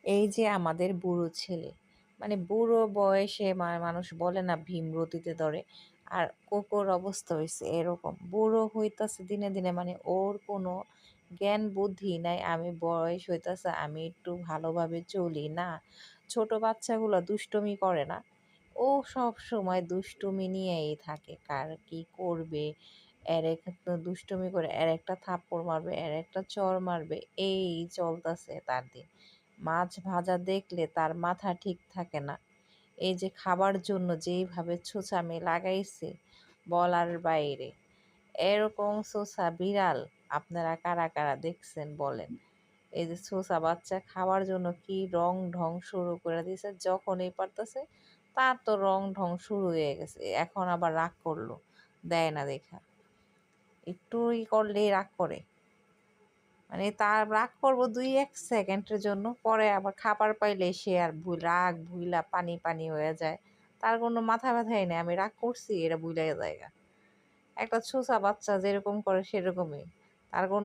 এই যে আমাদের বুড়ো ছেলে, মানে বুড়ো বয়সে মানুষ বলে না ভীমরতিতে ধরে, আর কোকোর অবস্থা হয়েছে এরকম। বুড়ো হইতাছে দিনে দিনে, মানে ওর কোনো জ্ঞান বুদ্ধি নাই। আমি বয়স হইতাছে, আমি একটু ভালোভাবে চলি না। ছোট বাচ্চাগুলো দুষ্টুমি করে না, ও সব সময় দুষ্টুমি নিয়েই থাকে। কার কি করবে, এর এক দুষ্টুমি করে এর একটা থাপ্পড় মারবে, এর একটা চড় মারবে, এই চলতেছে তার দিন। মাছ ভাজা দেখলে তার মাথা ঠিক থাকে না। এই যে খাবার জন্য যেইভাবে ছুঁচামি লাগাইছে বলার বাইরে। এরকম সোসা বিড়াল আপনারা কারা কারা দেখছেন বলেন? এই যে সোসা বাচ্চা খাওয়ার জন্য কি রং ঢং শুরু করে দিয়েছে, যখনই পারতেছে তার তো রং ঢং শুরু হয়ে গেছে। এখন আবার রাগ করলো, দেয় না দেখা, একটু করলেই রাগ করে। মানে তার রাগ করবো ২-১ সেকেন্ডের জন্য, পরে আবার খাবার পাইলে সে আর রাগ ভুইলা পানি পানি হয়ে যায়। তার কোনো মাথা ব্যথাই নেই, আমি রাগ করছি এটা ভুইলা জায়গা। একটা ছোসা বাচ্চা যেরকম করে সেরকমই, তার কোনো